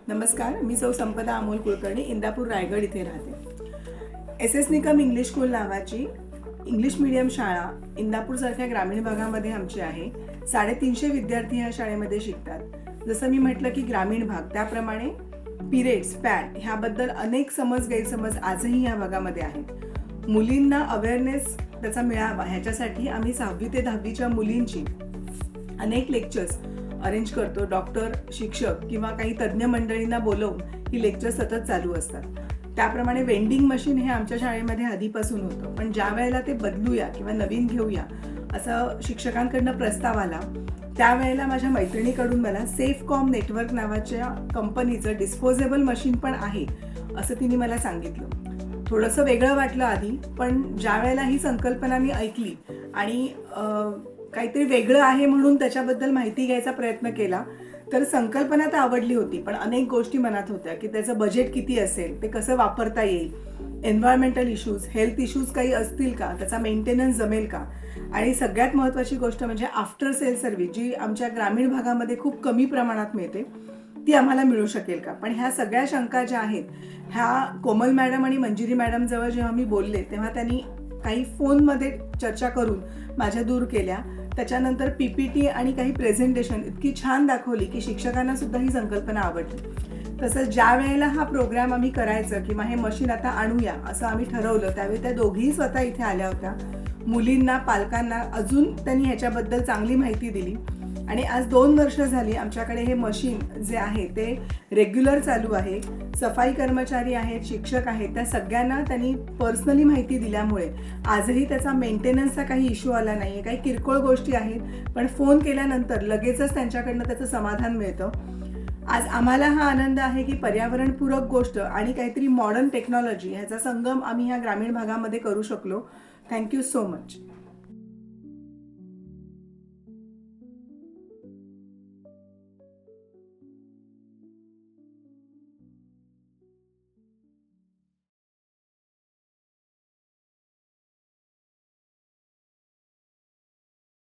नमस्कार, मी सौ संपदा अमोल कुलकर्णी इंदापूर रायगड इथे राहते. एस निकम इंग्लिश स्कूल नावाची इंग्लिश मीडियम शाळा इंदापूरसारख्या ग्रामीण भागामध्ये आमची आहे. 350 विद्यार्थी ह्या शाळेमध्ये शिकतात. जसं मी म्हटलं की ग्रामीण भाग, त्याप्रमाणे पिरियड्स, पॅड ह्याबद्दल अनेक गैरसमज आजही या भागामध्ये आहेत. मुलींना अवेअरनेस त्याचा मिळावा ह्याच्यासाठी आम्ही 6वी ते 10वीच्या मुलींची अनेक लेक्चर्स अरेंज करतो. डॉक्टर, शिक्षक किंवा काही तज्ज्ञ मंडळींना बोलवून ही लेक्चर सतत चालू असतात. त्याप्रमाणे वेंडिंग मशीन हे आमच्या शाळेमध्ये आधीपासून होतं, पण ज्या वेळेला ते बदलूया किंवा नवीन घेऊया असं शिक्षकांकडनं प्रस्ताव आला, त्यावेळेला माझ्या मैत्रिणीकडून मला सेफकॉम नेटवर्क नावाच्या कंपनीचं डिस्पोजेबल मशीन पण आहे असं तिने मला सांगितलं. थोडंसं वेगळं वाटलं आधी, पण ज्या वेळेला ही संकल्पना मी ऐकली आणि काहीतरी वेगळं आहे म्हणून त्याच्याबद्दल माहिती घ्यायचा प्रयत्न केला, तर संकल्पना तर आवडली होती, पण अनेक गोष्टी मनात होत्या की त्याचं बजेट किती असेल, ते कसं वापरता येईल, एन्व्हायरमेंटल इश्यूज, हेल्थ इश्यूज काही असतील का, त्याचा मेंटेनन्स जमेल का, आणि सगळ्यात महत्त्वाची गोष्ट म्हणजे आफ्टर सेल सर्व्हिस जी आमच्या ग्रामीण भागामध्ये खूप कमी प्रमाणात मिळते, ती आम्हाला मिळू शकेल का. पण ह्या सगळ्या शंका ज्या आहेत ह्या कोमल मॅडम आणि मंजिरी मॅडम जवळ जेव्हा मी बोलले तेव्हा त्यांनी काही फोनमध्ये चर्चा करून माझ्या दूर केल्या. त्याच्यानंतर PPT आणि काही प्रेझेंटेशन इतकी छान दाखवली की शिक्षकांना सुद्धा ही संकल्पना आवडली. तसंच ज्या वेळेला हा प्रोग्राम आम्ही करायचं किंवा हे मशीन आता आणूया असं आम्ही ठरवलं, त्यावेळी त्या दोघीही स्वतः इथे आल्या होत्या. मुलींना, पालकांना अजून त्यांनी ह्याच्याबद्दल चांगली माहिती दिली आणि आज 2 वर्ष झाली आमच्याकडे हे मशीन जे आहे ते रेग्युलर चालू आहे. सफाई कर्मचारी आहेत, शिक्षक आहेत, त्या सगळ्यांना त्यांनी पर्सनली माहिती दिल्यामुळे आजही त्याचा मेंटेनन्सचा काही इश्यू आला नाही आहे. काही किरकोळ गोष्टी आहेत, पण फोन केल्यानंतर लगेचच त्यांच्याकडनं त्याचं समाधान मिळतं. आज आम्हाला हा आनंद आहे की पर्यावरणपूरक गोष्ट आणि काहीतरी मॉडर्न टेक्नॉलॉजी ह्याचा संगम आम्ही ह्या ग्रामीण भागामध्ये करू शकलो. Thank you so much.